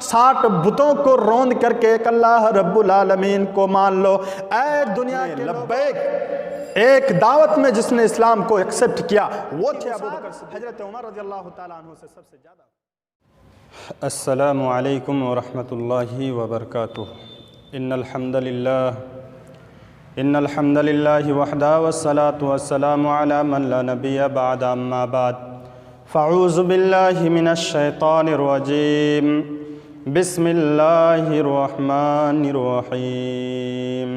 60 बुतों को रौंद करके एक अल्लाह रब्बुल आलमीन को मान लो। ऐ दुनिया के लब्बैक, एक दावत में जिसने इस्लाम को एक्सेप्ट किया वो थे अबू बकर, हजरत उमर रज़ियल्लाहु ताला अन्हु से सबसे ज़्यादा। अस्सलामु अलैकुम व रहमतुल्लाहि व बरकातुहू। इन्नल हम्दलिल्लाहि वहदा वस्सलातु वस्सलामु अला मन ला नबिय्य बअद, अम्मा बाद, फ़अऊज़ु बिल्लाहि मिनश शैतानिर रजीम, बिस्मिल्लाहिर रहमानिर रहीम।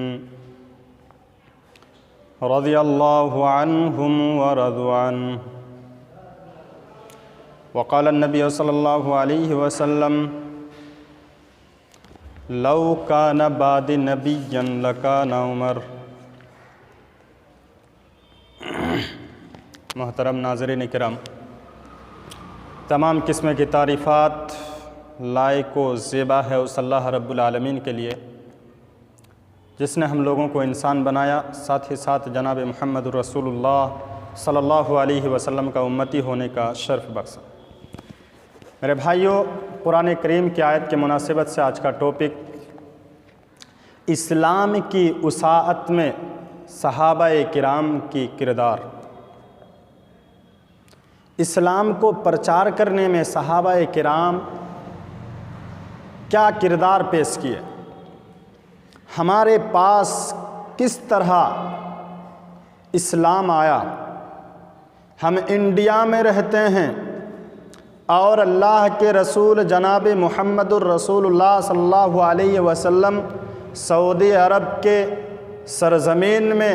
रज़ियल्लाहु अन्हुम व रज़ू अन्हु। वक़ाल नबी सल्लल्लाहु अलैहि वसल्लम, लौ कान बादी नबिय्यन लकान उमर। मोहतरम नाज़रीन इकराम, तमाम किस्म की तारीफ़ात लायक व ज़ेबा है उस अल्लाह रब्बुल आलमीन के लिए जिसने हम लोगों को इंसान बनाया, साथ ही साथ जनाब मुहम्मद रसूलुल्लाह सल्लल्लाहु अलैहि वसल्लम का उम्मती होने का शर्फ़ बख्शा। मेरे भाइयों, कुरान करीम की आयत के मुनासिबत से आज का टॉपिक इस्लाम की उसाअत में सहाबाए किराम की किरदार। इस्लाम को प्रचार करने में सहाबाए किराम क्या किरदार पेश किए, हमारे पास किस तरह इस्लाम आया। हम इंडिया में रहते हैं और अल्लाह के रसूल जनाब मुहम्मदुर रसूलुल्लाह सल्लल्लाहु अलैहि वसल्लम सऊदी अरब के सरज़मीन में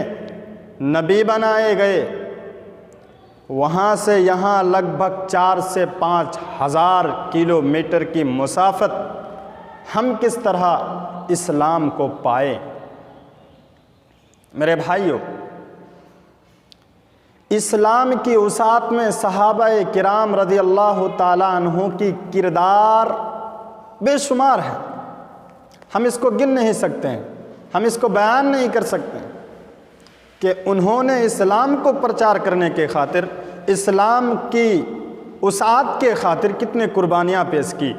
नबी बनाए गए। वहाँ से यहाँ लगभग 4 से 5 हज़ार किलोमीटर की मुसाफत हम किस तरह इस्लाम को पाए। मेरे भाइयों, इस्लाम की उसात में सहाबाए किराम रज़ियल्लाहु ताला अन्हु की किरदार बेशुमार है। हम इसको गिन नहीं सकते हैं, हम इसको बयान नहीं कर सकते कि उन्होंने इस्लाम को प्रचार करने के खातिर, इस्लाम की उसात के खातिर कितने कुर्बानियाँ पेश की,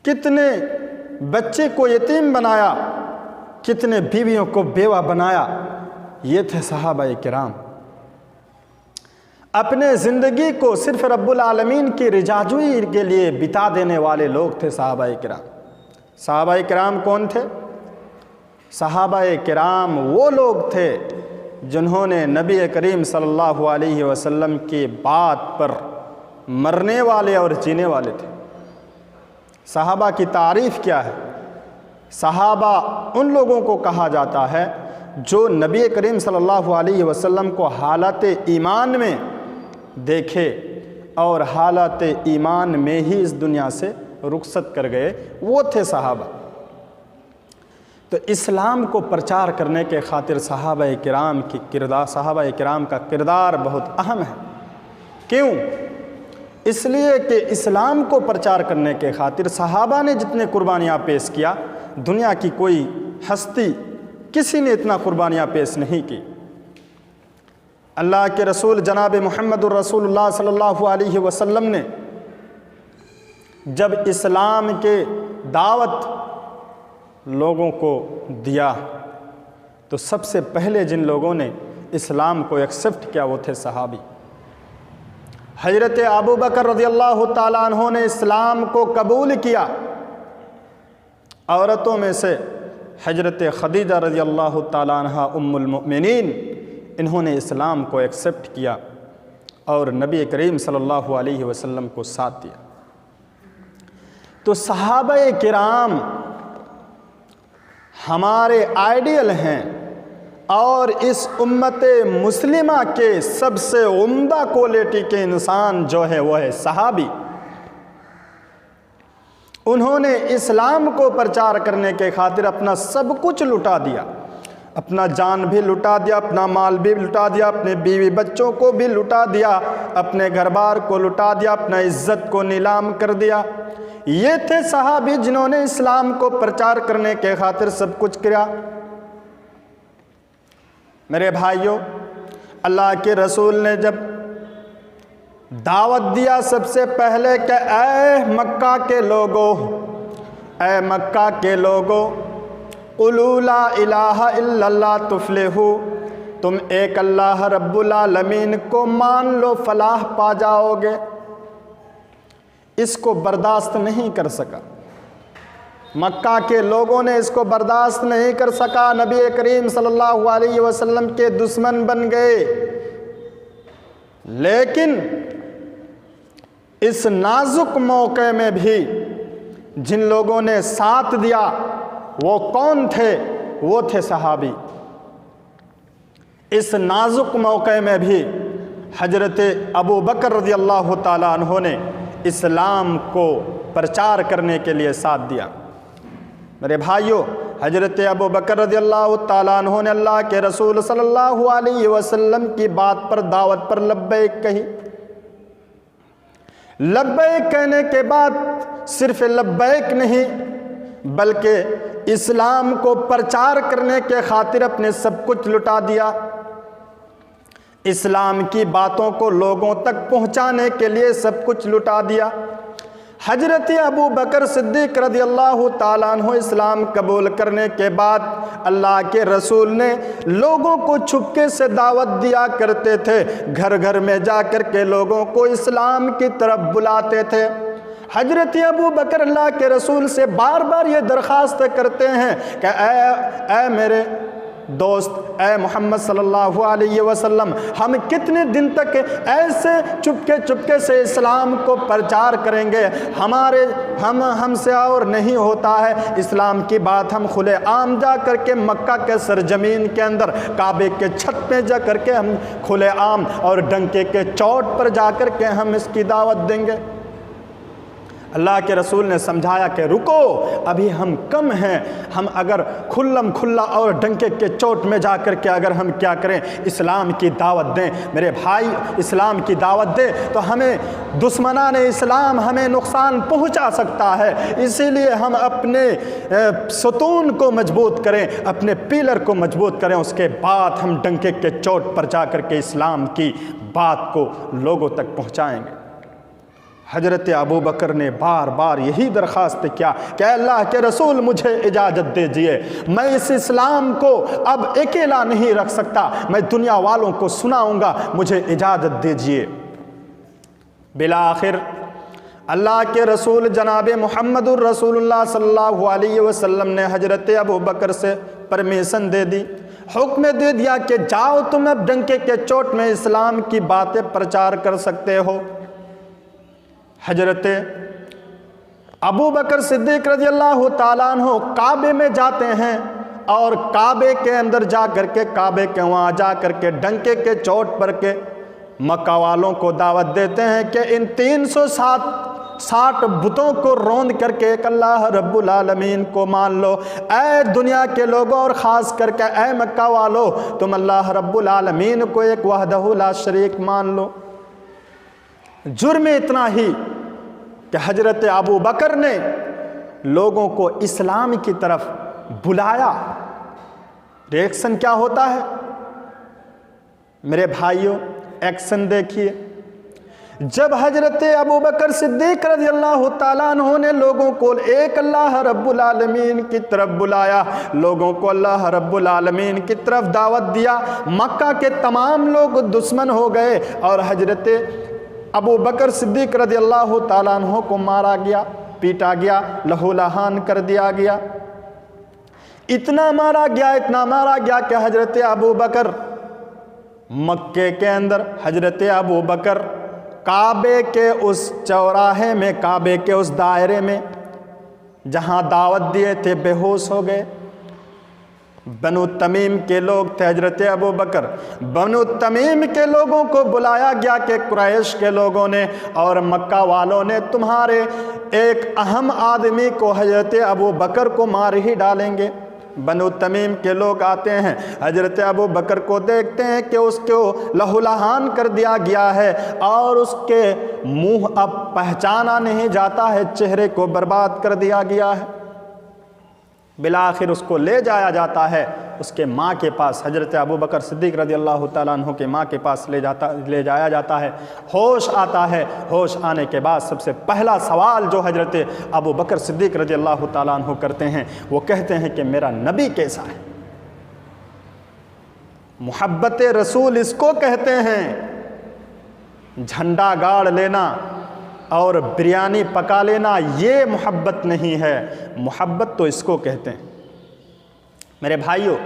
कितने बच्चे को यतीम बनाया, कितने बीवियों को बेवा बनाया। ये थे सहाबाए किराम। अपने ज़िंदगी को सिर्फ रब्बुल आलमीन की रिजाजुई के लिए बिता देने वाले लोग थे सहाबाए किराम। सहाबाए किराम कौन थे? सहाबाए किराम वो लोग थे जिन्होंने नबी करीम सल्लल्लाहु अलैहि वसल्लम की बात पर मरने वाले और जीने वाले थे। सहाबा की तारीफ़ क्या है? सहाबा उन लोगों को कहा जाता है जो नबी करीम सल्लल्लाहु अलैहि वसल्लम को हालत ईमान में देखे और हालत ईमान में ही इस दुनिया से रुखसत कर गए, वो थे सहाबा। तो इस्लाम को प्रचार करने के खातिर सहाबाए किराम की किरदार, सहाबाए किराम का किरदार बहुत अहम है। क्यों? इसलिए कि इस्लाम को प्रचार करने के खातिर सहाबा ने जितने कुर्बानियाँ पेश किया, दुनिया की कोई हस्ती, किसी ने इतना कुर्बानियाँ पेश नहीं की। अल्लाह के रसूल जनाब मुहम्मदुर रसूलुल्लाह सल्लल्लाहु अलैहि वसल्लम ने जब इस्लाम के दावत लोगों को दिया तो सबसे पहले जिन लोगों ने इस्लाम को एक्सेप्ट किया वो थे सहाबी। हजरत अबू बकर रज़ियल्लाहु ताला अन्हु ने इस्लाम को कबूल किया। औरतों में से हजरत खदीजा रज़ियल्लाहु ताला अन्हा उम्मुल मुमिनीन, इन्होंने इस्लाम को एक्सेप्ट किया और नबी करीम सल्लल्लाहु अलैहि वसल्लम को साथ दिया। तो सहाबाए किराम हमारे आइडियल हैं और इस उम्मत मुस्लिमा के सबसे उम्दा क्वालिटी के इंसान जो है वो है सहाबी। उन्होंने इस्लाम को प्रचार करने के खातिर अपना सब कुछ लुटा दिया, अपना जान भी लुटा दिया, अपना माल भी लुटा दिया, अपने बीवी बच्चों को भी लुटा दिया, अपने घर बार को लुटा दिया, अपना इज्जत को नीलाम कर दिया। ये थे सहाबी जिन्होंने इस्लाम को प्रचार करने के खातिर सब कुछ किया। मेरे भाइयों, अल्लाह के रसूल ने जब दावत दिया सबसे पहले कि ऐ मक्का के लोगों, ऐ मक्का के लोगों, क़ुलू ला इलाहा इल्लल्लाह तुफ़्लिहू, तुम एक अल्लाह रब्बुल आलमीन को मान लो, फलाह पा जाओगे। इसको बर्दाश्त नहीं कर सका, मक्का के लोगों ने इसको बर्दाश्त नहीं कर सका। नबी करीम सल्लल्लाहु अलैहि वसल्लम के दुश्मन बन गए। लेकिन इस नाजुक मौके में भी जिन लोगों ने साथ दिया वो कौन थे? वो थे सहाबी। इस नाजुक मौके में भी हजरत अबू बकर रज़ियल्लाहु ताला अन्हु ने इस्लाम को प्रचार करने के लिए साथ दिया। मेरे भाइयों, हजरत अबू बकर रज़ियल्लाहु ताला अन्हु ने अल्लाह के रसूल सल्लल्लाहु अलैहि वसल्लम की बात पर, दावत पर लब्बैक कही। लब्बैक कहने के बाद सिर्फ लब्बैक नहीं, बल्कि इस्लाम को प्रचार करने के खातिर अपने सब कुछ लुटा दिया। इस्लाम की बातों को लोगों तक पहुंचाने के लिए सब कुछ लुटा दिया। हजरत अबू बकर सिद्दीक़ रज़ियल्लाहु ताला अन्हु इस्लाम कबूल करने के बाद अल्लाह के रसूल ने लोगों को छुपके से दावत दिया करते थे। घर घर में जा कर के लोगों को इस्लाम की तरफ बुलाते थे। हजरत अबू बकर अल्लाह के रसूल से बार बार ये दरख्वास्त करते हैं कि ऐ मेरे दोस्त, ऐ मोहम्मद सल्लल्लाहु अलैहि वसल्लम, हम कितने दिन तक ऐसे चुपके चुपके से इस्लाम को प्रचार करेंगे? हमसे और नहीं होता है। इस्लाम की बात हम खुले आम जा करके मक्का के सरजमीन के अंदर काबे के छत पे जा करके हम खुले आम और डंके के चोट पर जा कर के हम इसकी दावत देंगे। अल्लाह के रसूल ने समझाया कि रुको, अभी हम कम हैं। हम अगर खुल्लम खुल्ला और डंके के चोट में जा कर के अगर हम क्या करें, इस्लाम की दावत दें, मेरे भाई इस्लाम की दावत दें, तो हमें दुश्मनान इस्लाम हमें नुकसान पहुंचा सकता है। इसीलिए हम अपने सतून को मजबूत करें, अपने पिलर को मजबूत करें, उसके बाद हम डंके के चोट पर जा कर के इस्लाम की बात को लोगों तक पहुंचाएंगे। हजरत अबू बकर ने बार बार यही दरख्वास्त किया कि अल्लाह के रसूल मुझे इजाज़त दीजिए, मैं इस इस्लाम को अब अकेला नहीं रख सकता, मैं दुनिया वालों को सुनाऊंगा, मुझे इजाज़त दीजिए। बिलाखिर अल्लाह के रसूल जनाब मुहम्मदुर रसूलुल्लाह सल्लल्लाहु अलैहि वसल्लम ने हजरत अबू बकर से परमिशन दे दी, हुक्म दे दिया कि जाओ, तुम अब डंके के चोट में इस्लाम की बातें प्रचार कर सकते हो। हजरत अबू बकर सिद्दीक़ रज़ियल्लाहु ताला अन्हु काबे में जाते हैं और काबे के अंदर जा कर के, काबे के वहाँ जा कर के डंके के चोट पर के मक्का वालों को दावत देते हैं कि इन 360 बुतों को रौंद करके एक अल्लाह रब्बुल आलमीन को मान लो। ऐ दुनिया के लोगों और ख़ास करके ऐ मक्का वालों, तुम अल्लाह रब्बुल आलमीन को एक वहदहु ला शरीक मान लो। जुर्म इतना ही कि हजरत अबू बकर ने लोगों को इस्लाम की तरफ बुलाया। रिएक्शन क्या होता है मेरे भाइयों? एक्शन देखिए। जब हजरत अबू बकर सिद्दीक़ रज़ियल्लाहु ताला अन्हु ने लोगों को एक अल्लाह रब्बुल आलमीन की तरफ बुलाया, लोगों को अल्लाह रब्बुल आलमीन की तरफ दावत दिया, मक्का के तमाम लोग दुश्मन हो गए और हजरत अबू बकर सिद्दीक़ रज़ियल्लाहु ताला अन्हु को मारा गया, पीटा गया, लहूलहान कर दिया गया। इतना मारा गया कि हजरत अबू बकर मक्के के अंदर, हजरत अबू बकर काबे के उस चौराहे में, काबे के उस दायरे में जहां दावत दिए थे, बेहोश हो गए। बनु तमीम के लोग थे हजरत अबू बकर, बनु तमीम के लोगों को बुलाया गया कि कुरैश के लोगों ने और मक्का वालों ने तुम्हारे एक अहम आदमी को, हजरत अबू बकर को मार ही डालेंगे। बनु तमीम के लोग आते हैं, हजरत अबू बकर को देखते हैं कि उसको लहूलहान कर दिया गया है और उसके मुंह अब पहचाना नहीं जाता है, चेहरे को बर्बाद कर दिया गया है। बिलाखिर उसको ले जाया जाता है, उसके माँ के पास, हज़रत अबू बकर सिद्दीक़ रज़ी अल्लाह ताला अन्हु के माँ के पास ले जाया जाता है। होश आता है। होश आने के बाद सबसे पहला सवाल जो हज़रत अबू बकर सिद्दीक़ रज़ी अल्लाह ताला अन्हु करते हैं, वो कहते हैं कि मेरा नबी कैसा है। मोहब्बत रसूल इसको कहते हैं। झंडा गाड़ लेना और बिरयानी पका लेना ये मोहब्बत नहीं है। मोहब्बत तो इसको कहते हैं। मेरे भाइयों,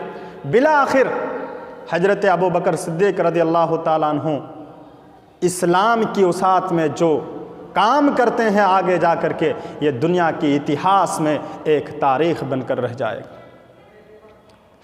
बिला आखिर हज़रत अबू बकर सिद्दीक़ रज़ी अल्लाह ताला अन्हु इस्लाम की वसात में जो काम करते हैं, आगे जा कर के ये दुनिया की इतिहास में एक तारीख़ बनकर रह जाएगा।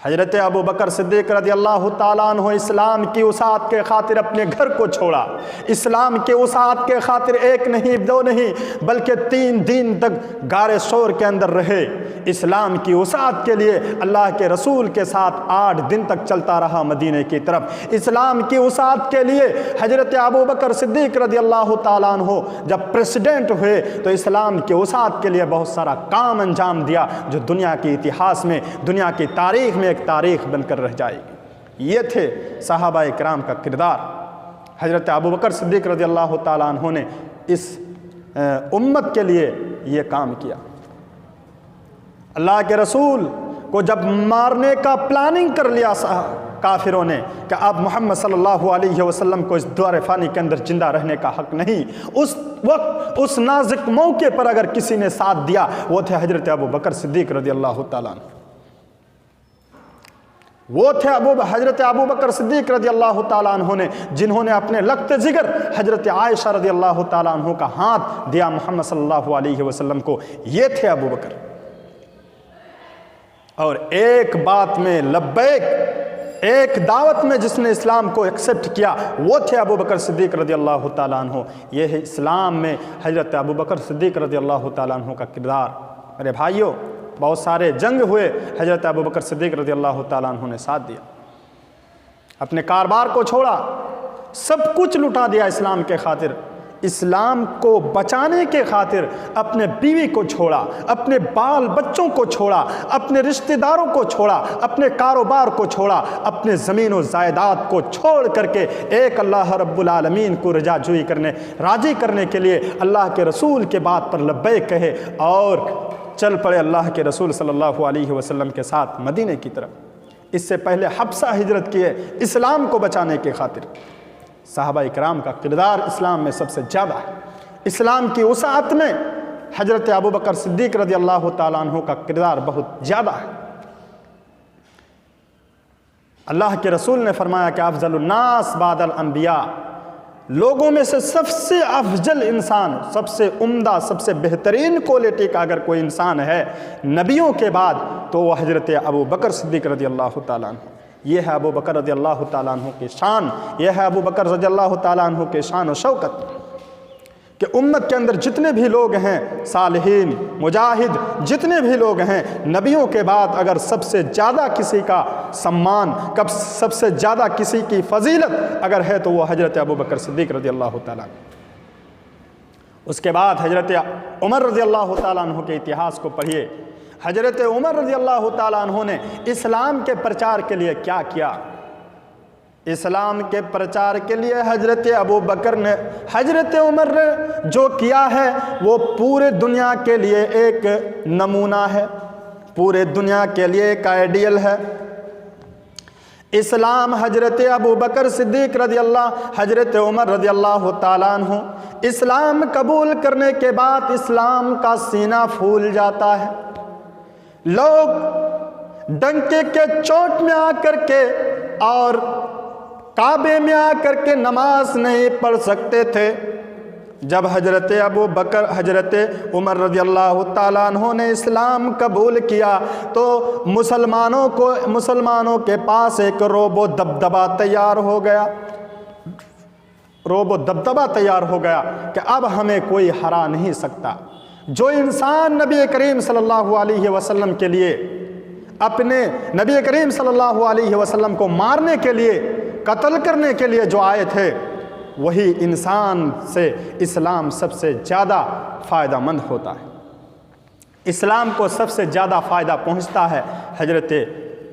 हज़रत अबू बकर सिद्दीक़ रज़ी अल्लाह ताला अन्हु इस्लाम की वसात के खातिर अपने घर को छोड़ा। इस्लाम के वसात के खातिर एक नहीं, दो नहीं, बल्कि 3 दिन तक गारे शोर के अंदर रहे। इस्लाम की वसात के लिए अल्लाह के रसूल के साथ 8 दिन तक चलता रहा मदीने की तरफ। इस्लाम की वसात के लिए हज़रत अबू बकर सिद्दीक़ रज़ी अल्लाह ताला अन्हु जब प्रेसिडेंट हुए तो इस्लाम की वसात के लिए बहुत सारा काम अंजाम दिया, जो दुनिया के इतिहास में, दुनिया की तारीख़ में एक तारीख़ बनकर रह जाएगी। ये थे सहाबा इकराम का किरदार। हज़रत अबू बकर सिद्दीक़ रज़ी अल्लाह ताला अन्हु ने इस उम्मत के लिए ये काम किया। अल्लाह के रसूल को जब मारने का प्लानिंग कर लिया काफिरों ने कि अब मोहम्मद सल्लल्लाहु अलैहि वसल्लम को इस द्वार फ़ानी के अंदर जिंदा रहने का हक़ नहीं, उस वक्त उस नाज़ुक मौके पर अगर किसी ने साथ दिया वो थे हज़रत अबू बकर सिद्दीक़ रज़ी अल्लाह ताला अन्हु। वो थे हज़रत अबू बकर सिद्दीक़ रज़ी अल्लाह ताला अन्हु ने, जिन्होंने अपने लख्त जिगर हज़रत आयशा रज़ी अल्लाह ताला अन्हु का हाथ दिया मोहम्मद सल्लल्लाहु अलैहि वसल्लम को। ये थे अबू बकर। और एक बात में लब्बैक, एक दावत में जिसने इस्लाम को एक्सेप्ट किया, वो थे अबू बकर सिद्दीक़ रज़ी अल्लाह ताला अन्हु। ये है इस्लाम में हज़रत अबू बकर सिद्दीक़ रज़ी अल्लाह ताला अन्हु का किरदार। मेरे भाइयों, बहुत सारे जंग हुए, हज़रत अबू बकर सिद्दीक़ रज़ी अल्लाह ताला अन्हु ने साथ दिया, अपने कारोबार को छोड़ा, सब कुछ लुटा दिया इस्लाम के खातिर। इस्लाम को बचाने के खातिर अपने बीवी को छोड़ा, अपने बाल बच्चों को छोड़ा, अपने रिश्तेदारों को छोड़ा, अपने कारोबार को छोड़ा, अपने ज़मीन और जायदाद को छोड़ करके एक अल्लाह रब्बुल आलमीन को रजाजुई करने, राज़ी करने के लिए अल्लाह के रसूल के बात पर लब्बैक कहे और चल पड़े अल्लाह के रसूल सल्लल्लाहु अलैहि वसल्लम के साथ मदीने की तरफ। इससे पहले हब्सा हिजरत किए इस्लाम को बचाने के खातिर। सहाबा इकराम का किरदार इस्लाम में सबसे ज़्यादा है। इस्लाम की वसाअत में हज़रत अबू बकर सिद्दीक़ रज़ी अल्लाह ताला अन्हु का किरदार बहुत ज़्यादा है। अल्लाह के रसूल ने फरमाया कि अफ़ज़लुन नास बादल अंबिया, लोगों में से सबसे अफजल इंसान, सबसे उम्दा, सबसे बेहतरीन क्वालिटी का अगर कोई इंसान है नबियों के बाद तो वह हज़रत अबू बकर सिद्दीक़ रज़ी अल्लाह ताला अन्हु। ये है अबू बकर रज़ी अल्लाह ताला अन्हु की शान, यह है अबू बकर रज़ी अल्लाह ताला अन्हु के शान और शौकत कि उम्मत के अंदर जितने भी लोग हैं, सालिहीन, मुजाहिद, जितने भी लोग हैं, नबियों के बाद अगर सबसे ज़्यादा किसी का सम्मान, कब सबसे ज़्यादा किसी की फजीलत अगर है तो वो हज़रत अबू बकर सिद्दीक़ रज़ी अल्लाह ताला। उसके बाद हज़रत उमर रज़ी अल्लाह ताला अन्हु के इतिहास को पढ़िए। हज़रत उमर रज़ी अल्लाह ताला अन्हु ने इस्लाम के प्रचार के लिए क्या किया। इस्लाम के प्रचार के लिए हज़रत अबू बकर ने, हज़रत उमर ने जो किया है वो पूरे दुनिया के लिए एक नमूना है, पूरे दुनिया के लिए एक आइडियल है। इस्लाम हज़रत अबू बकर सिद्दीक़ रज़ी अल्लाह, हज़रत उमर रज़ी अल्लाह ताला अन्हु इस्लाम कबूल करने के बाद इस्लाम का सीना फूल जाता है। लोग डंके के चोट में आकर के और काबे में आकर के नमाज नहीं पढ़ सकते थे। जब हज़रत अबू बकर, हज़रत उमर रज़ी अल्लाह ताला अन्हु ने इस्लाम कबूल किया तो मुसलमानों के पास एक रोबो दबदबा तैयार हो गया, रोबो दबदबा तैयार हो गया कि अब हमें कोई हरा नहीं सकता। जो इंसान नबी करीम सल्लल्लाहु अलैहि वसल्लम के लिए, अपने नबी करीम सल्लल्लाहु अलैहि वसल्लम को मारने के लिए, कत्ल करने के लिए जो आए थे, वही इंसान से इस्लाम सबसे ज़्यादा फ़ायदामंद होता है। इस्लाम को सबसे ज़्यादा फ़ायदा पहुँचता है हज़रत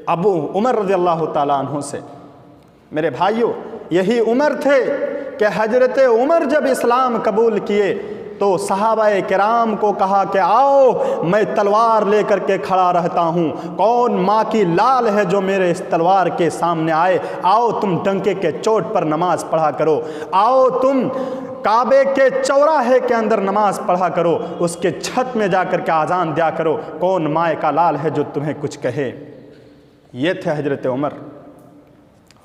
अबू उमर रज़ियल्लाहु ताला अन्हु से। मेरे भाइयों, यही उमर थे कि हजरत उमर जब इस्लाम कबूल किए तो सहाबाए किराम को कहा कि आओ, मैं तलवार लेकर के खड़ा रहता हूँ, कौन माँ की लाल है जो मेरे इस तलवार के सामने आए, आओ तुम डंके के चोट पर नमाज पढ़ा करो, आओ तुम काबे के चौराहे के अंदर नमाज पढ़ा करो, उसके छत में जाकर के आज़ान दिया करो, कौन माए का लाल है जो तुम्हें कुछ कहे। ये थे हजरत उमर,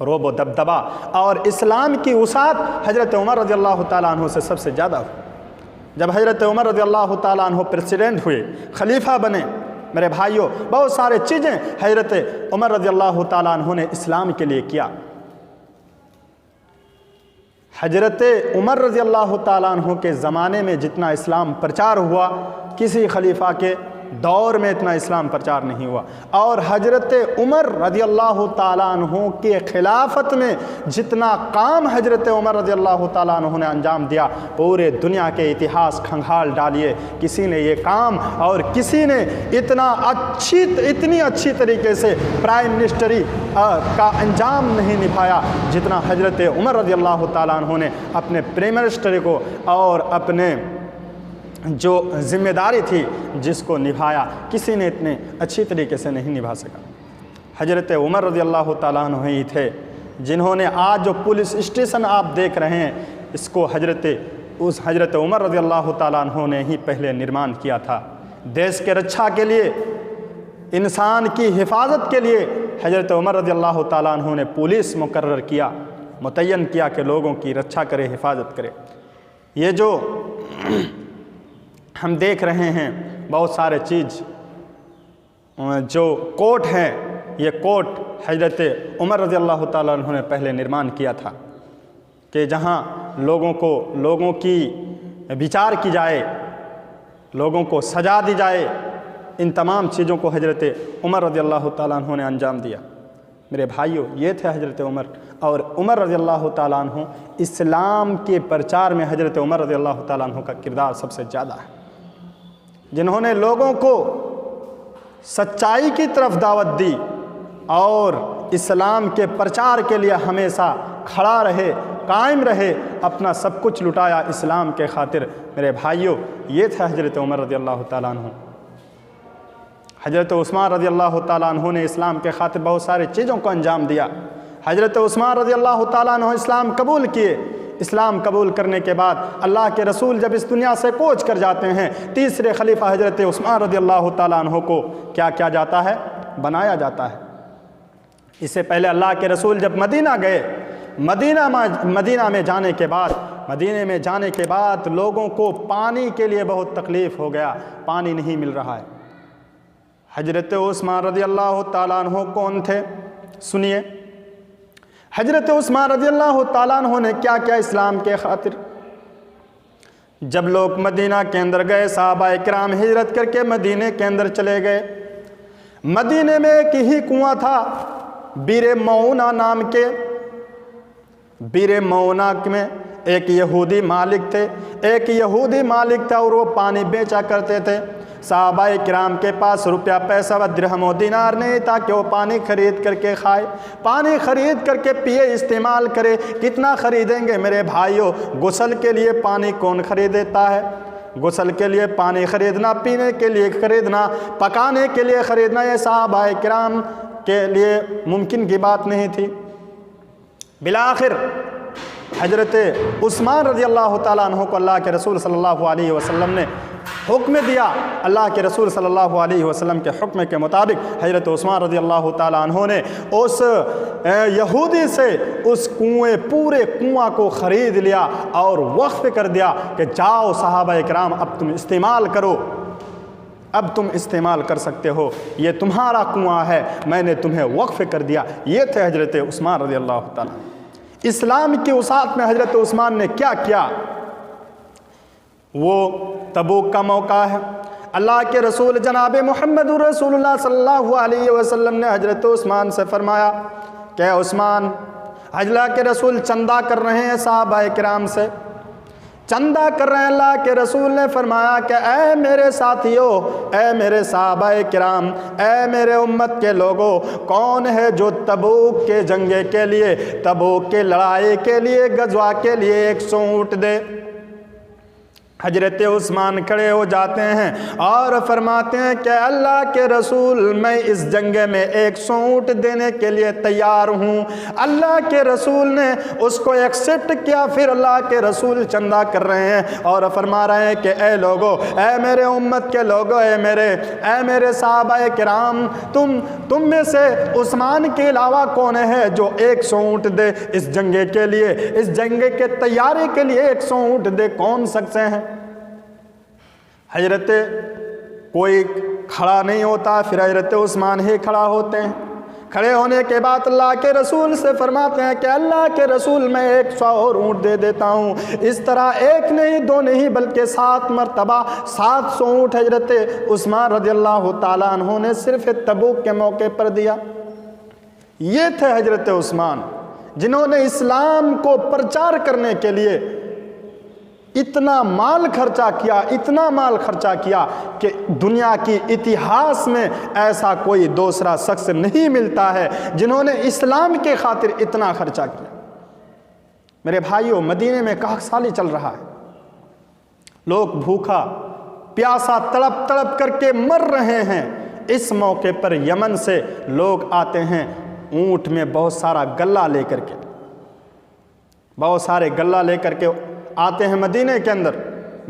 रोबो दबदबा और इस्लाम की उसात हजरत उमर रज़ियल्लाहु ताला अन्हु से सबसे ज़्यादा हुई। जब हजरत उमर रज़ियल्लाहु ताला अन्हु प्रेसिडेंट हुए, खलीफा बने, मेरे भाइयों, बहुत सारे चीज़ें हजरत उमर रज़ियल्लाहु ताला अन्हु ने इस्लाम के लिए किया। हजरत उमर रज़ियल्लाहु ताला अन्हु के ज़माने में जितना इस्लाम प्रचार हुआ, किसी खलीफा के दौर में इतना इस्लाम प्रचार नहीं हुआ। और हजरत उमर रज़ियल्लाहु ताला अन्हु के खिलाफत में जितना काम हजरत उमर रज़ियल्लाहु ताला अन्हु ने अंजाम दिया, पूरे दुनिया के इतिहास खंगाल डालिए, किसी ने ये काम और किसी ने इतनी अच्छी तरीके से प्राइम मिनिस्टरी का अंजाम नहीं निभाया जितना हजरत उमर रज़ियल्लाहु ताला अन्हु ने अपने प्राइम मिनिस्टर को और अपने जो जिम्मेदारी थी जिसको निभाया, किसी ने इतने अच्छी तरीके से नहीं निभा सका। हजरत उमर रज़ियल्लाहु ताला अन्हु ही थे जिन्होंने आज जो पुलिस स्टेशन आप देख रहे हैं, इसको हजरत उमर रज़ियल्लाहु ताला अन्हु ने ही पहले निर्माण किया था। देश के रक्षा के लिए, इंसान की हिफाजत के लिए हजरत उमर रज़ियल्लाहु ताला अन्हु ने पुलिस मुकर्रर किया, मुतय्यन किया कि लोगों की रक्षा करे, हिफाजत करे। ये जो हम देख रहे हैं बहुत सारे चीज़ जो कोर्ट हैं, ये कोर्ट हजरत उमर रज़ियल्लाहु ताला अन्हु ने पहले निर्माण किया था कि जहाँ लोगों की विचार की जाए, लोगों को सजा दी जाए। इन तमाम चीज़ों को हजरत उमर रज़ियल्लाहु ताला अन्हु ने अंजाम दिया। मेरे भाइयों, ये थे हजरत उमर। और उमर रज़ियल्लाहु ताला अन्हु, इस्लाम के प्रचार में हजरत उमर रज़ियल्लाहु ताला अन्हु का किरदार सबसे ज़्यादा है, जिन्होंने लोगों को सच्चाई की तरफ दावत दी और इस्लाम के प्रचार के लिए हमेशा खड़ा रहे, कायम रहे, अपना सब कुछ लुटाया इस्लाम के खातिर। मेरे भाइयों, ये थे हजरत उमर रज़ियल्लाहु ताला अन्हु। हजरत उस्मान रज़ियल्लाहु ताला अन्हु ने इस्लाम के खातिर बहुत सारी चीज़ों को अंजाम दिया। हजरत उस्मान रज़ियल्लाहु ताला अन्हु इस्लाम कबूल किए। इस्लाम कबूल करने के बाद अल्लाह के रसूल जब इस दुनिया से कूच कर जाते हैं, तीसरे खलीफा हजरत उस्मान रज़ियल्लाहु ताला अन्हु को क्या किया जाता है? बनाया जाता है। इससे पहले अल्लाह के रसूल जब मदीना गए, मदीना में जाने के बाद लोगों को पानी के लिए बहुत तकलीफ़ हो गया, पानी नहीं मिल रहा है। हजरत उस्मान रज़ियल्लाहु ताला अन्हु कौन थे? सुनिए, हजरत उस्मान रज़ियल्लाहु ताला अन्हु ने क्या क्या इस्लाम के खातिर। जब लोग मदीना के अंदर गए, सहाबाए किराम हिजरत करके मदीने के अंदर चले गए। मदीने में एक ही कुआं था, बीरे मऊना नाम के। बीरे मऊना में एक यहूदी मालिक थे, था और वो पानी बेचा करते थे। सहाबाए किराम के पास रुपया पैसा व दिरहम व दिनार नहीं था कि वो पानी खरीद करके खाए, पानी खरीद करके पिए, इस्तेमाल करे। कितना खरीदेंगे मेरे भाइयों? गुस्ल के लिए पानी कौन खरीदता है? गुस्ल के लिए पानी खरीदना, पीने के लिए खरीदना, पकाने के लिए खरीदना, ये सहाबाए किराम के लिए मुमकिन की बात नहीं थी। बिलाखिर हजरत उस्मान रज़ियल्लाहु ताला अन्हु को अल्लाह के रसूल सल्लल्लाहु अलैहि वसल्लम ने हुक्म दिया। अल्लाह के रसूल सल्लल्लाहु अलैहि वसल्लम के हुक्म के मुताबिक हजरत उस्मान रज़ियल्लाहु ताला अन्हु ने उस यहूदी से उस पूरे कुआं को ख़रीद लिया और वक्फ़ कर दिया कि जाओ सहाबा इकराम, अब तुम इस्तेमाल करो, अब तुम इस्तेमाल कर सकते हो, ये तुम्हारा कुआं है, मैंने तुम्हें वक्फ़ कर दिया। ये थे हजरत उस्मान रज़ियल्लाहु ताला। इस्लाम की उसात में हजरत उस्मान ने क्या किया? वो तबूक का मौका है, अल्लाह के रसूल जनाब मोहम्मद रसूलुल्लाह सल्लल्लाहु अलैहि वसल्लम ने हजरत उस्मान से फरमाया, क्या उस्मान, अल्लाह के रसूल चंदा कर रहे हैं सहाबाए किराम से, चंदा कर रहे हैं। अल्लाह के रसूल ने फरमाया कि ऐ मेरे साथियों, ऐ मेरे सहाबाए किराम, ऐ मेरे उम्मत के लोगों, कौन है जो तबूक के जंगे के लिए, तबूक के लड़ाई के लिए, गजवा के लिए 100 ऊँट दे। हजरत उस्मान खड़े हो जाते हैं और फरमाते हैं कि अल्लाह के रसूल, मैं इस जंगे में 100 ऊँट देने के लिए तैयार हूँ। अल्लाह के रसूल ने उसको एक्सेप्ट किया। फिर अल्लाह के रसूल चंदा कर रहे हैं और फरमा रहे हैं कि ए लोगो, ए मेरे उम्मत के लोगो, ए मेरे सहाबाए किराम, तुम में से उस्मान के अलावा कौन है जो 100 ऊँट दे इस जंगे के लिए, इस जंगे के तैयारी के लिए 100 ऊँट दे? कौन सकते हैं? हजरत कोई खड़ा नहीं होता, फिर हजरत उस्मान ही खड़ा होते हैं। खड़े होने के बाद अल्लाह के रसूल से फरमाते हैं कि अल्लाह के रसूल, मैं 100 और ऊँट दे देता हूँ। इस तरह 1 नहीं 2 नहीं बल्कि 7 मरतबा 700 ऊँट हजरत उस्मान रज़ियल्लाहु ताला अन्हु ने सिर्फ तबूक के मौके पर दिया। ये थे हजरत उस्मान जिन्होंने इस्लाम को प्रचार करने के लिए इतना माल खर्चा किया, इतना माल खर्चा किया कि दुनिया की इतिहास में ऐसा कोई दूसरा शख्स नहीं मिलता है जिन्होंने इस्लाम के खातिर इतना खर्चा किया। मेरे भाइयों, मदीने में कहकशाली चल रहा है, लोग भूखा प्यासा तड़प तड़प करके मर रहे हैं। इस मौके पर यमन से लोग आते हैं ऊँट में बहुत सारा गल्ला लेकर के, बहुत सारे गल्ला लेकर के आते हैं मदीने के अंदर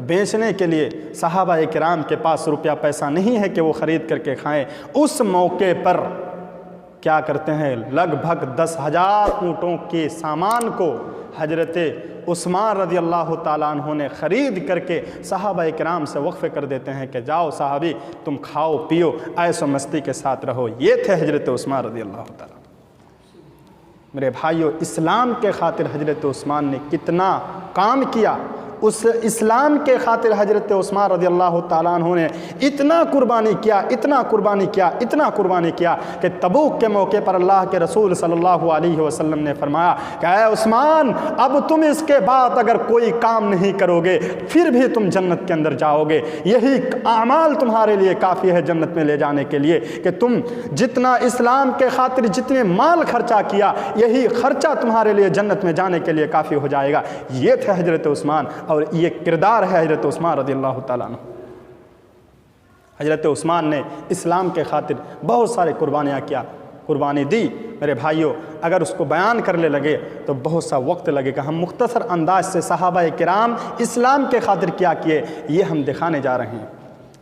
बेचने के लिए। सहाबाए किराम के पास रुपया पैसा नहीं है कि वो ख़रीद करके खाएं। उस मौके पर क्या करते हैं, लगभग 10,000 ऊँटों के सामान को हजरत उस्मान रज़ियल्लाहु ताला अन्हु ने ख़रीद करके सहाबाए किराम से वक्फ़े कर देते हैं कि जाओ साहबी, तुम खाओ पियो, ऐशो मस्ती के साथ रहो। ये थे हजरत उस्मान रज़ियल्लाहु ताला। मेरे भाइयों, इस्लाम के खातिर हजरत उस्मान ने कितना काम किया। उस इस्लाम के खातिर हजरत उस्मान रज़ियल्लाहु ताला अन्हु ने इतना कुर्बानी किया, इतना कुर्बानी किया, इतना कुर्बानी किया कि तबूक के मौके पर अल्लाह के रसूल सल्लल्लाहु अलैहि वसल्लम ने फरमाया कि ऐ उस्मान, अब तुम इसके बाद अगर कोई काम नहीं करोगे फिर भी तुम जन्नत के अंदर जाओगे। यही आमाल तुम्हारे लिए काफ़ी है जन्नत में ले जाने के लिए कि तुम जितना इस्लाम के खातिर जितने माल खर्चा किया, यही खर्चा तुम्हारे लिए जन्नत में जाने के लिए काफ़ी हो जाएगा। ये थे हजरत उस्मान और ये किरदार है हजरत उस्मान रज़ियल्लाहु ताला अन्हु। हजरत उस्मान ने इस्लाम के खातिर बहुत सारे कुर्बानी दी। मेरे भाइयों, अगर उसको बयान करने लगे तो बहुत सा वक्त लगेगा। हम मुख्तसर अंदाज से सहाबाए किराम इस्लाम के खातिर क्या किए ये हम दिखाने जा रहे हैं।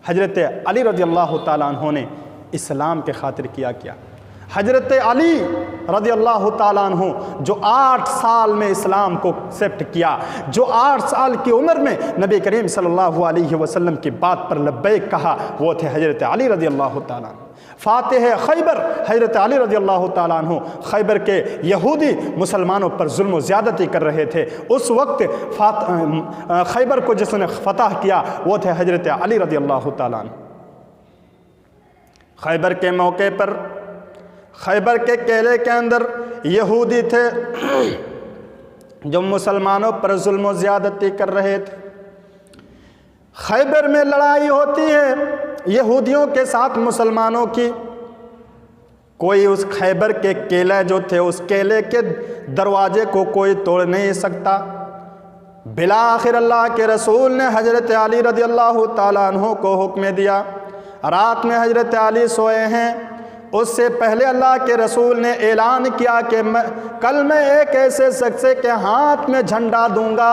हजरत अली रज़ियल्लाहु ताला अन्हु ने इस्लाम के खातिर किया। हजरत अली रज़ियल्लाहु ताला अन्हु जो 8 साल में इस्लाम को एक्सेप्ट किया, जो 8 साल की उम्र में नबी करीम सल्लल्लाहु अलैहि वसल्लम की बात पर लब्बैक कहा, वो थे हजरत अली रज़ियल्लाहु ताला अन्हु। फातिह खैबर हजरत अली रज़ियल्लाहु ताला अन्हु खैबर के यहूदी मुसलमानों पर जुल्म ज़्यादती कर रहे थे। उस वक्त खैबर को जिसने फतह किया वो थे हजरत अली रज़ियल्लाहु ताला अन्हु। खैबर के मौके पर खैबर के किले के अंदर यहूदी थे जो मुसलमानों पर जुल्म ज़्यादती कर रहे थे। खैबर में लड़ाई होती है यहूदियों के साथ मुसलमानों की। कोई उस खैबर के किले जो थे, उस किले के दरवाजे को कोई तोड़ नहीं सकता। बिला आखिर अल्लाह के रसूल ने हजरत अली रज़ियल्लाहु ताला अन्हु को हुक्म दिया। रात में हजरत अली सोए हैं, उससे पहले अल्लाह के रसूल ने ऐलान किया कि कल मैं एक ऐसे शख्स के हाथ में झंडा दूंगा,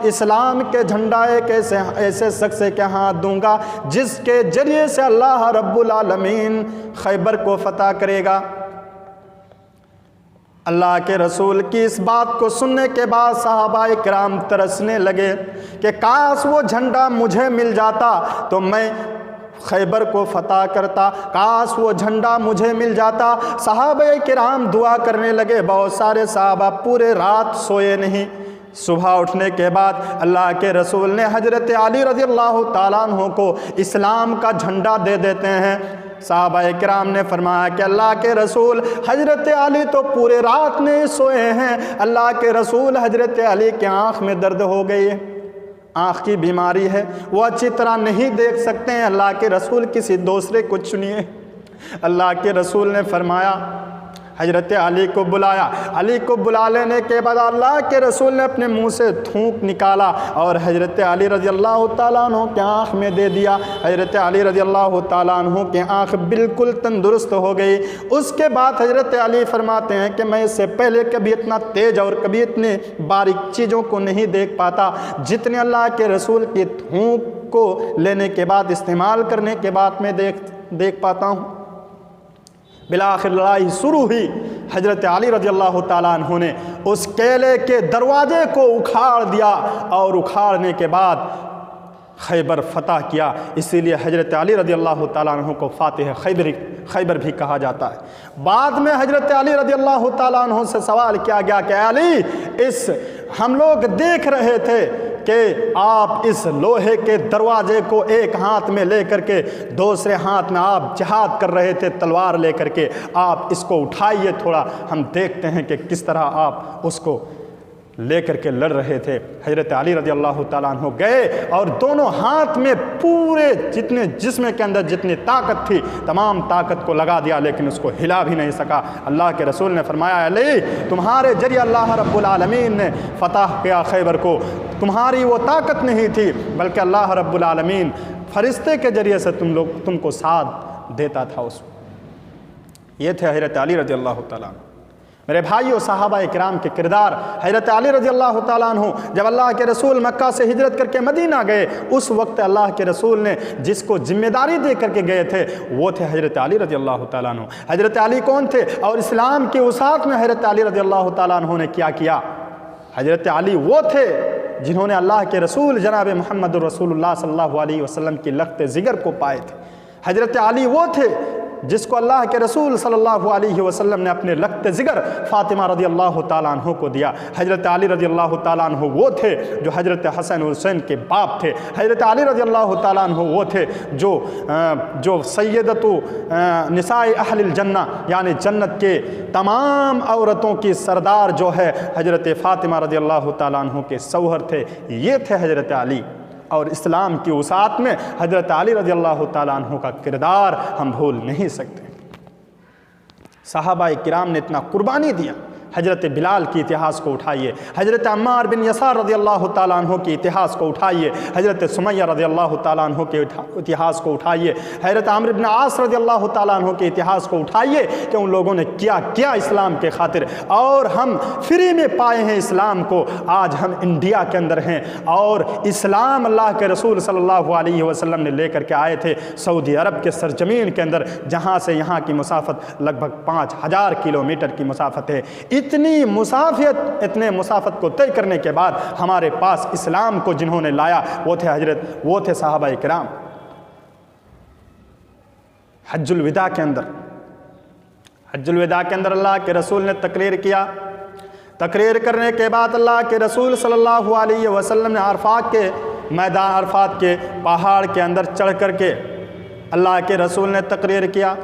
इस्लाम के झंडा एक ऐसे शख्स के हाथ दूंगा जिसके जरिए से अल्लाह रब्बुल आलमीन खैबर को फतह करेगा। अल्लाह के रसूल की इस बात को सुनने के बाद सहाबाए किराम तरसने लगे कि काश वो झंडा मुझे मिल जाता तो मैं खैबर को फतह करता, काश वो झंडा मुझे मिल जाता। सहाबाए किराम दुआ करने लगे। बहुत सारे सहाबा पूरे रात सोए नहीं। सुबह उठने के बाद अल्लाह के रसूल ने हजरत अली रज़ियल्लाहु ताला अन्हु को इस्लाम का झंडा दे देते हैं। सहाबाए किराम ने फरमाया कि अल्लाह के रसूल, हजरत अली तो पूरे रात नहीं सोए हैं। अल्लाह के रसूल, हजरत अली की आँख में दर्द हो गई है। आँख की बीमारी है, वो अच्छी तरह नहीं देख सकते हैं। अल्लाह के रसूल किसी दूसरे को चुनिए। अल्लाह के रसूल ने फरमाया, हजरत अली को बुलाया। अली को बुला लेने के बाद अल्लाह के रसूल ने अपने मुंह से थूक निकाला और हजरत अली रज़ी अल्लाह ताला अन्हु के आँख में दे दिया। हजरत अली रज़ी अल्लाह ताला अन्हु के आँख बिल्कुल तंदुरुस्त हो गई। उसके बाद हजरत अली फरमाते हैं कि मैं इससे पहले कभी इतना तेज़ और कभी इतने बारीक चीज़ों को नहीं देख पाता जितने अल्लाह के रसूल की थूक को लेने के बाद, इस्तेमाल करने के बाद मैं देख पाता हूँ। बिलाखिर लड़ाई शुरू हुई। हजरत अली रज़ी अल्लाह ताला अन्हु ने उस किले के दरवाजे को उखाड़ दिया और उखाड़ने के बाद खैबर फतह किया। इसीलिए हजरत अली रज़ी अल्लाह ताला अन्हु को फातिह खैबर भी कहा जाता है। बाद में हजरत अली रज़ी अल्लाह ताला अन्हु से सवाल किया गया कि अली, हम लोग देख रहे थे कि आप इस लोहे के दरवाजे को एक हाथ में लेकर के दूसरे हाथ में आप जिहाद कर रहे थे तलवार लेकर के, आप इसको उठाइए थोड़ा, हम देखते हैं कि किस तरह आप उसको लेकर के लड़ रहे थे। हजरत अली रज़ी अल्लाह ताला अन्हु गए और दोनों हाथ में पूरे जितने जिस्म के अंदर जितनी ताकत थी तमाम ताकत को लगा दिया, लेकिन उसको हिला भी नहीं सका। अल्लाह के रसूल ने फरमाया, अली, तुम्हारे जरिए अल्लाह रब्बुल आलमीन ने फतह किया खैबर को। तुम्हारी वो ताकत नहीं थी बल्कि अल्लाह रब्बुल आलमीन फरिश्ते के जरिए से तुमको साथ देता था। उस ये थे हजरत अली रज़ी अल्लाह ताला अन्हु। मेरे भाइयों, सहाबा इकराम के किरदार। हजरत अली रज़ी अल्लाह ताला अन्हु जब अल्लाह के रसूल मक्का से हिजरत करके मदीना गए, उस वक्त अल्लाह के रसूल ने जिसको जिम्मेदारी दे करके गए थे वो थे हजरत अली रज़ी अल्लाह ताला अन्हु। हजरत अली कौन थे और इस्लाम की वसात में हजरत अली रज़ी अल्लाह ताला अन्हु ने क्या किया? हजरत अली वो थे जिन्होंने अल्लाह के रसूल जनाब मोहम्मद रसूलुल्लाह सल्लल्लाहु अलैहि वसल्लम की लख्त जिगर को पाए थे। हजरत अली वो थे जिसको अल्लाह के रसूल सल्लल्लाहु अलैहि वसल्लम ने अपने लख्त जिगर फातिमा रज़ी अल्लाह ताला अन्हु को दिया। हजरत अली रज़ी अल्लाह ताला अन्हु वो थे जो हजरत हसन हुसैन के बाप थे। हजरत अली रज़ी अल्लाह ताला अन्हु वो थे जो सैयदतु निसाए अहलिल जन्ना यानी जन्नत के तमाम औरतों की सरदार जो है हजरत फातिमा रज़ी अल्लाह ताला अन्हु के सौहर थे। ये थे हजरत अली। और इस्लाम की वसात में हजरत अली रज़ी अल्लाह ताला अन्हु का किरदार हम भूल नहीं सकते। सहाबाए किराम ने इतना कुर्बानी दिया। हजरत बिलाल की इतिहास को उठाइए, हजरत अम्मार बिन यसार रज़ी अल्लाह ताला अन्हु की इतिहास को उठाइए, हजरत सुमैया रज़ी अल्लाह ताला अन्हु के इतिहास को उठाइए, हजरत आमिर बिन आस रज़ी अल्लाह ताला अन्हु के इतिहास को उठाइए कि उन लोगों ने क्या किया इस्लाम के खातिर। और हम फ्री में पाए हैं इस्लाम को। आज हम इंडिया के अंदर हैं और इस्लाम अल्लाह के रसूल सल्लल्लाहु अलैहि वसल्लम ने लेकर के आए थे सऊदी अरब के सरजमीन के अंदर, जहाँ से यहाँ की मुसाफत लगभग 5000 किलोमीटर की मुसाफत है। इतने मुसाफत को तय करने के बाद हमारे पास इस्लाम को जिन्होंने लाया वो थे सहाबाए किराम। हज्जुल विदा के अंदर अल्लाह के रसूल ने तकरीर किया। तकरीर करने के बाद अल्लाह के रसूल सल्लल्लाहु अलैहि वसल्लम ने अरफात के मैदान, अरफात के पहाड़ के अंदर चढ़ करके अल्लाह के रसूल ने तकरीर किया।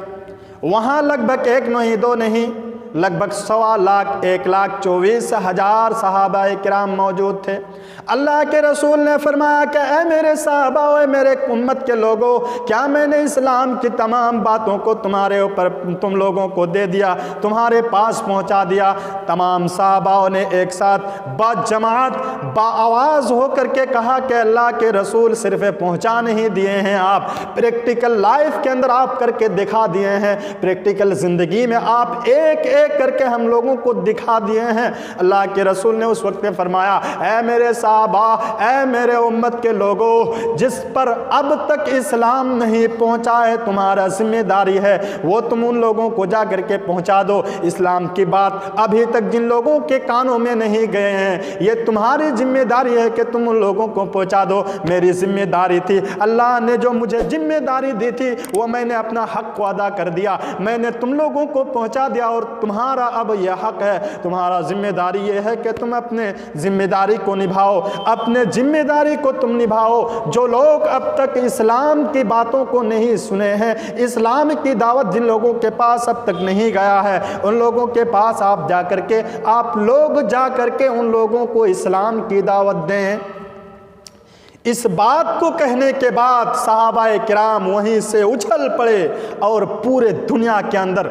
वहाँ लगभग एक नहीं दो नहीं, लगभग 1.25 लाख 1,24,000 सहाबाए किराम मौजूद थे। अल्लाह के रसूल ने फरमाया कि ऐ मेरे साहबा, ऐ मेरे उम्मत के लोगों, क्या मैंने इस्लाम की तमाम बातों को तुम्हारे ऊपर तुम लोगों को दे दिया, तुम्हारे पास पहुंचा दिया? तमाम साहबाओं ने एक साथ बाजमात बाआवाज़ होकर के कहा कि अल्लाह के रसूल सिर्फ पहुंचा नहीं दिए हैं, आप प्रैक्टिकल लाइफ के अंदर आप करके दिखा दिए हैं, प्रैक्टिकल ज़िंदगी में आप एक एक करके हम लोगों को दिखा दिए हैं। अल्लाह के रसूल ने उस वक्त में फरमाया, ऐ मेरे साहबा, ऐ मेरे उम्मत के लोगों, जिस पर अब तक इस्लाम नहीं पहुंचा है तुम्हारा जिम्मेदारी है वो तुम उन लोगों को जा करके पहुंचा दो। इस्लाम की बात अभी तक जिन लोगों के कानों में नहीं गए हैं ये तुम्हारी जिम्मेदारी है कि तुम उन लोगों को पहुंचा दो। मेरी जिम्मेदारी थी, अल्लाह ने जो मुझे जिम्मेदारी दी थी वो मैंने अपना हक को अदा कर दिया, मैंने तुम लोगों को पहुंचा दिया और तुम्हारा अब यह हक है, तुम्हारा जिम्मेदारी यह है कि तुम अपने जिम्मेदारी को निभाओ, अपने जिम्मेदारी को तुम निभाओ। जो लोग अब तक इस्लाम की बातों को नहीं सुने हैं, इस्लाम की दावत जिन लोगों के पास अब तक नहीं गया है, उन लोगों के पास आप लोग जा करके उन लोगों को इस्लाम की दावत दें। इस बात को कहने के बाद सहाबाए किराम वहीं से उछल पड़े और पूरे दुनिया के अंदर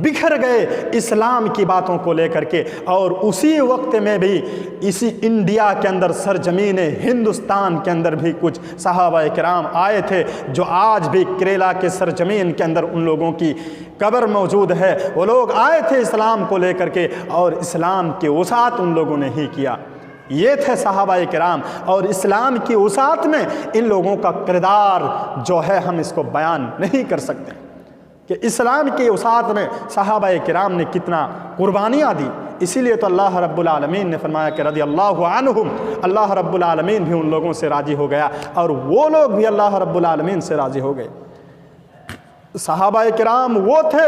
बिखर गए इस्लाम की बातों को लेकर के। और उसी वक्त में भी इसी इंडिया के अंदर, सरजमीन हिंदुस्तान के अंदर भी कुछ सहाबाए किराम आए थे जो आज भी केरला के सरजमीन के अंदर उन लोगों की कब्र मौजूद है। वो लोग आए थे इस्लाम को लेकर के और इस्लाम के वसात उन लोगों ने ही किया। ये थे सहाबाए किराम। और इस्लाम की वसात में इन लोगों का किरदार जो है हम इसको बयान नहीं कर सकते कि इस्लाम की वसात में सहाबाए किराम ने कितना कुर्बानियाँ दी। इसीलिए तो अल्लाह रब्बुल आलमीन ने फरमाया कि रज़ियल्लाहु अन्हुम, अल्लाह रब्बुल आलमीन भी उन लोगों से राज़ी हो गया और वो लोग भी अल्लाह रब्बुल आलमीन से राज़ी हो गए। सहाबाए किराम वो थे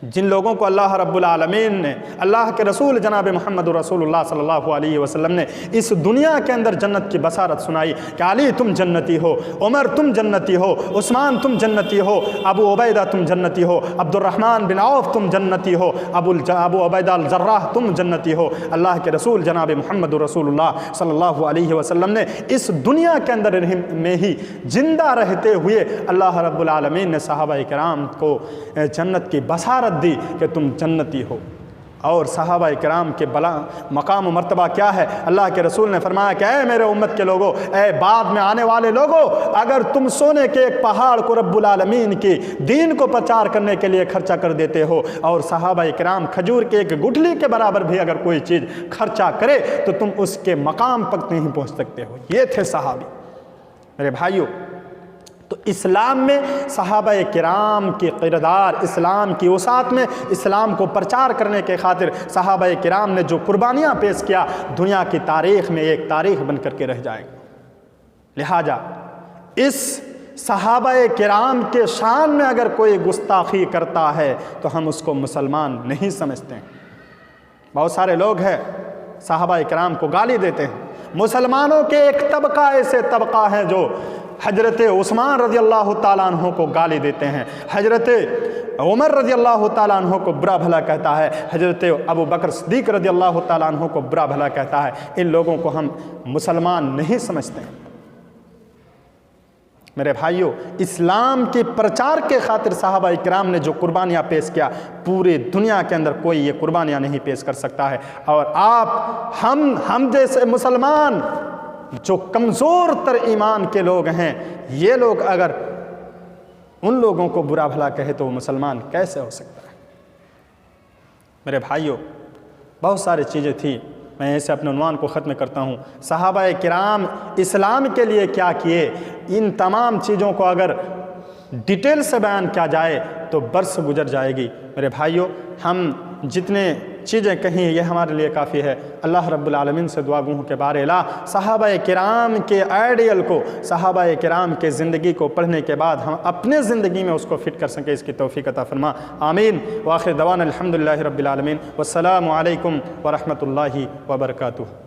जिन लोगों को अल्लाह रब्बुल आलमीन ने, अल्लाह के रसूल जनाब मोहम्मद रसूलुल्लाह सल्लल्लाहु अलैहि वसल्लम ने इस दुनिया के अंदर जन्नत की बसारत सुनाई कि अली तुम जन्नती हो, उमर तुम जन्नती हो, उस्मान तुम जन्नती हो, अबू उबैदा तुम जन्नती हो, अब्दुर्रहमान बिन औफ तुम जन्नती हो, अबू उबैदा अल जर्राह तुम जन्नती हो। अल्लाह के रसूल जनाब मोहम्मद रसूलुल्लाह सल्लल्लाहु अलैहि वसल्लम ने इस दुनिया के अंदर में ही जिंदा रहते हुए अल्लाह रब्बुल आलमीन ने सहाबाए किराम को जन्नत की बसारत दी कि तुम जन्नती हो। और सहाबाए किराम के बला मकाम मर्तबा क्या है? अल्लाह के रसूल ने फरमाया कि ऐ मेरे उम्मत के लोगों, ऐ बाद में आने वाले लोगों, अगर तुम सोने के एक पहाड़ को रब्बुल आलमीन की दीन को प्रचार करने के लिए खर्चा कर देते हो और सहाबाए किराम खजूर के एक गुठली के बराबर भी अगर कोई चीज़ खर्चा करे तो तुम उसके मकाम तक नहीं पहुँच सकते हो। ये थे सहाबी। मेरे भाइयों, तो इस्लाम में सहाबाए किराम के किरदार, इस्लाम की वसात में इस्लाम को प्रचार करने के खातिर सहाबाए किराम ने जो कुर्बानियाँ पेश किया, दुनिया की तारीख़ में एक तारीख़ बन करके रह जाएगा। लिहाजा इस सहाबाए किराम के शान में अगर कोई गुस्ताखी करता है तो हम उसको मुसलमान नहीं समझते हैं। बहुत सारे लोग हैं सहाबाए किराम को गाली देते हैं। मुसलमानों के एक तबका ऐसे तबका है जो हजरत उस्मान रज़ी अल्लाह ताला अन्हु को गाली देते हैं, हजरत उमर रज़ी अल्लाह ताला अन्हु को बुरा भला कहता है, हजरत अबू बकर सिद्दीक़ रज़ी अल्लाह ताला अन्हु को बुरा भला कहता है। इन लोगों को हम मुसलमान नहीं समझते। मेरे भाइयों, इस्लाम के प्रचार के खातिर सहाबाए किराम ने जो कुर्बानियाँ पेश किया, पूरे दुनिया के अंदर कोई ये कुर्बानियाँ नहीं पेश कर सकता है। और आप हम जैसे मुसलमान जो कमज़ोर तर ईमान के लोग हैं, ये लोग अगर उन लोगों को बुरा भला कहे तो वो मुसलमान कैसे हो सकता है? मेरे भाइयों, बहुत सारी चीज़ें थी, मैं ऐसे अपने उन्वान को ख़त्म करता हूँ। सहाबाए किराम इस्लाम के लिए क्या किए, इन तमाम चीज़ों को अगर डिटेल से बयान किया जाए तो बरस गुजर जाएगी। मेरे भाइयों, हम जितने चीज़ें कहीं ये हमारे लिए काफ़ी है। अल्लाह रब्बुल आलमीन से दुआ गो हूँ कि बारेला सहाबाए किराम के आइडियल को, सहाबाए किराम के ज़िंदगी को पढ़ने के बाद हम अपने ज़िंदगी में उसको फ़िट कर सकें, इसकी तौफ़ीक़ अता फरमा। आमीन। व आखिर दवाना अल्हम्दुलिल्लाहि रब्बिल आलमीन। वस्सलामु अलैकुम व रहमतुल्लाहि व बरकातुहू।